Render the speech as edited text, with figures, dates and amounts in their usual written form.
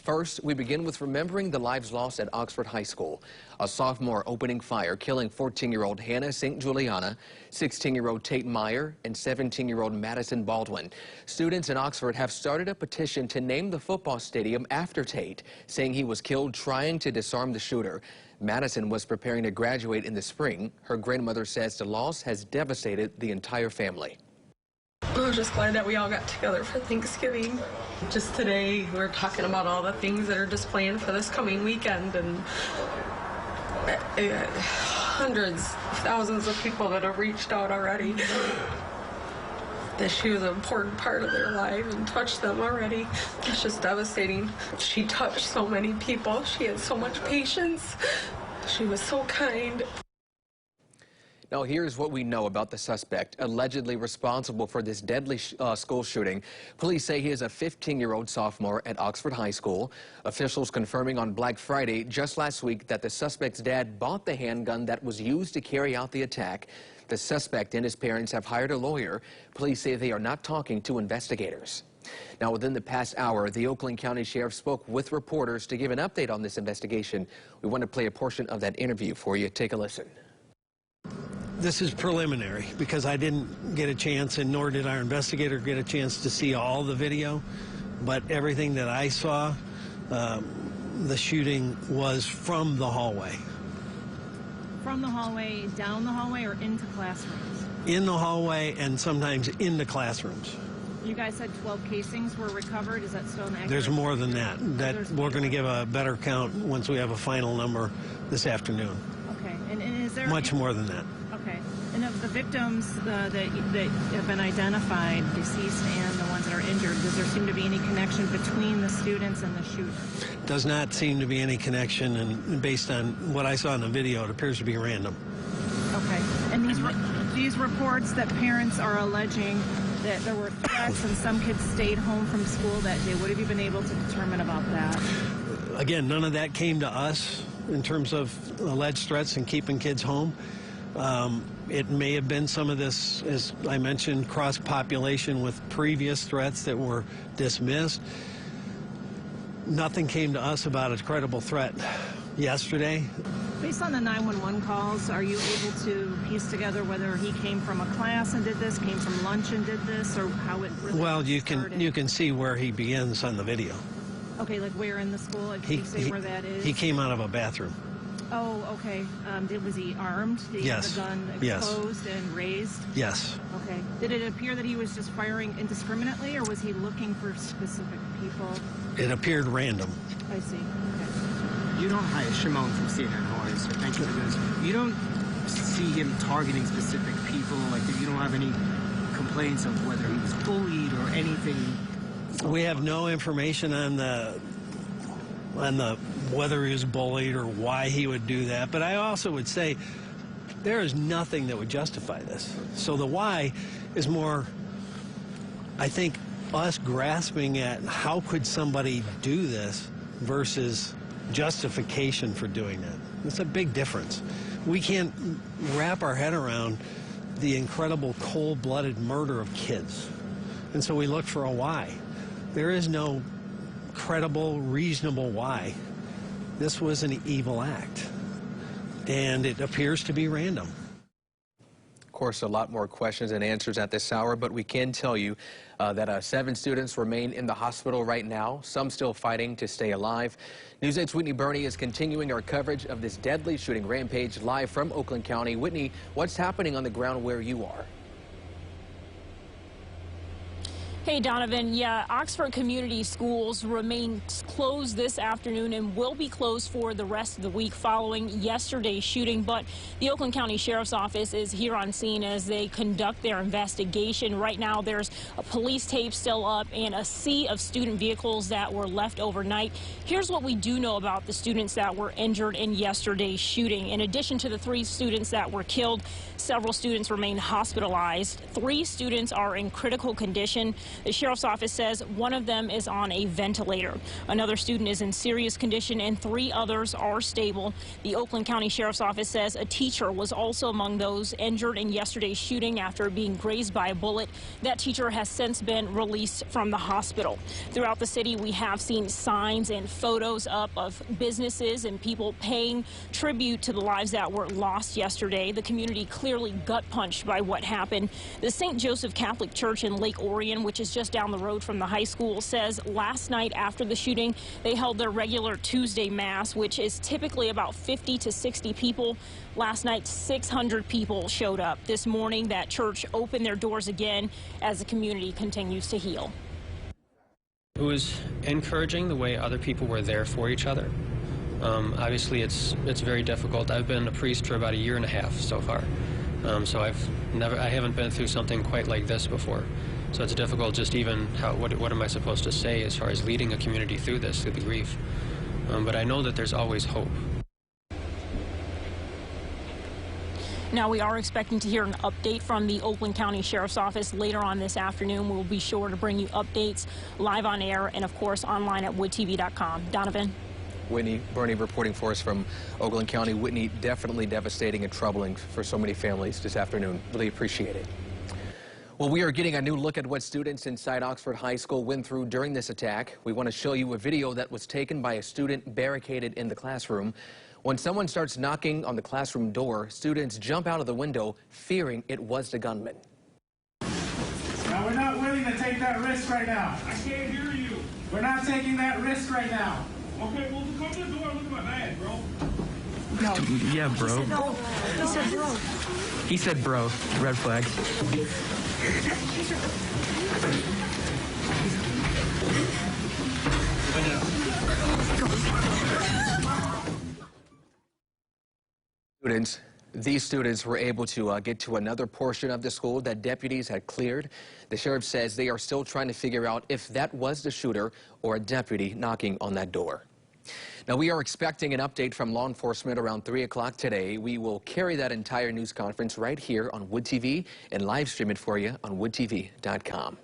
First, we begin with remembering the lives lost at Oxford High School. A sophomore opening fire, killing 14-year-old Hannah St. Juliana, 16-year-old Tate Meyer, and 17-year-old Madison Baldwin. Students in Oxford have started a petition to name the football stadium after Tate, saying he was killed trying to disarm the shooter. Madison was preparing to graduate in the spring. Her grandmother says the loss has devastated the entire family. I was just glad that we all got together for Thanksgiving. Just today, we're talking about all the things that are just planned for this coming weekend, and hundreds, thousands of people that have reached out already. That she was an important part of their life and touched them already. It's just devastating. She touched so many people. She had so much patience. She was so kind. Now, here's what we know about the suspect allegedly responsible for this deadly school shooting. Police say he is a 15-year-old sophomore at Oxford High School. Officials confirming on Black Friday just last week that the suspect's dad bought the handgun that was used to carry out the attack. The suspect and his parents have hired a lawyer. Police say they are not talking to investigators. Now, within the past hour, the Oakland County Sheriff spoke with reporters to give an update on this investigation. We want to play a portion of that interview for you. Take a listen. This is preliminary because I didn't get a chance, and nor did our investigator get a chance to see all the video. But everything that I saw, the shooting was from the hallway. From the hallway, down the hallway, or into classrooms? In the hallway and sometimes into classrooms. You guys said 12 casings were recovered. Is that still an accurate? There's more than that. We're going to give a better count once we have a final number this afternoon. Okay. And is there much more than that? Okay. And of the victims that have been identified, deceased and the ones that are injured, does there seem to be any connection between the students and the shooter? Does not seem to be any connection, and based on what I saw in the video, it appears to be random. Okay. And these reports that parents are alleging that there were threats and some kids stayed home from school that day, what have you been able to determine about that? Again, none of that came to us in terms of alleged threats and keeping kids home. It may have been some of this, as I mentioned, cross-population with previous threats that were dismissed. Nothing came to us about a credible threat yesterday. Based on the 911 calls, are you able to piece together whether he came from a class and did this, came from lunch and did this, or how it really Well, you started? can see where he begins on the video. Okay, like where in the school? Like, can you say where that is? He came out of a bathroom. Oh, okay. Was he armed? Did he Yes. have the gun exposed and raised? Yes. Okay. Did it appear that he was just firing indiscriminately, or was he looking for specific people? It appeared random. I see. Okay. You don't, hi, Shimon from CNN. How are you, sir? Thank you for this. You don't see him targeting specific people? Like, you don't have any complaints of whether he was bullied or anything? We have no information on the whether he was bullied or why he would do that. But I also would say there is nothing that would justify this. So the why is more, I think, us grasping at how could somebody do this versus justification for doing that. It's a big difference. We can't wrap our head around the incredible cold-blooded murder of kids. And so we look for a why. There is no credible, reasonable why. This was an evil act, and it appears to be random. Of course, a lot more questions and answers at this hour, but we can tell you that 7 students remain in the hospital right now, some still fighting to stay alive. News 8's Whitney Burney is continuing our coverage of this deadly shooting rampage live from Oakland County. Whitney, what's happening on the ground where you are? Hey, Donovan. Yeah, Oxford Community Schools remain closed this afternoon and will be closed for the rest of the week following yesterday's shooting. But the Oakland County Sheriff's Office is here on scene as they conduct their investigation. Right now, there's a police tape still up and a sea of student vehicles that were left overnight. Here's what we do know about the students that were injured in yesterday's shooting. In addition to the 3 students that were killed, several students remain hospitalized. 3 students are in critical condition. The sheriff's office says one of them is on a ventilator. Another student is in serious condition and 3 others are stable. The Oakland County Sheriff's Office says a teacher was also among those injured in yesterday's shooting after being grazed by a bullet. That teacher has since been released from the hospital. Throughout the city, we have seen signs and photos up of businesses and people paying tribute to the lives that were lost yesterday. The community clearly gut punched by what happened. The St. Joseph Catholic Church in Lake Orion, which is just down the road from the high school, says last night after the shooting, they held their regular Tuesday Mass, which is typically about 50 to 60 people. Last night, 600 people showed up. This morning, that church opened their doors again as the community continues to heal. It was encouraging the way other people were there for each other. Obviously, it's very difficult. I've been a priest for about 1.5 years so far, so I haven't been through something quite like this before. So it's difficult just even what am I supposed to say as far as leading a community through this, through the grief. But I know that there's always hope. Now, we are expecting to hear an update from the Oakland County Sheriff's Office later on this afternoon. We'll be sure to bring you updates live on air and, of course, online at woodtv.com. Donovan. Whitney Burney reporting for us from Oakland County. Whitney, definitely devastating and troubling for so many families this afternoon. Really appreciate it. Well, we are getting a new look at what students inside Oxford High School went through during this attack. We want to show you a video that was taken by a student barricaded in the classroom. When someone starts knocking on the classroom door, students jump out of the window, fearing it was the gunman. Now, we're not willing to take that risk right now. I can't hear you. We're not taking that risk right now. Okay, well, come to the door and look at my bag, bro. No. Yeah, bro. He said bro. He said bro. Red flag. These students were able to get to another portion of the school that deputies had cleared. The sheriff says they are still trying to figure out if that was the shooter or a deputy knocking on that door. Now, we are expecting an update from law enforcement around 3 o'clock today. We will carry that entire news conference right here on Wood TV and live stream it for you on woodtv.com.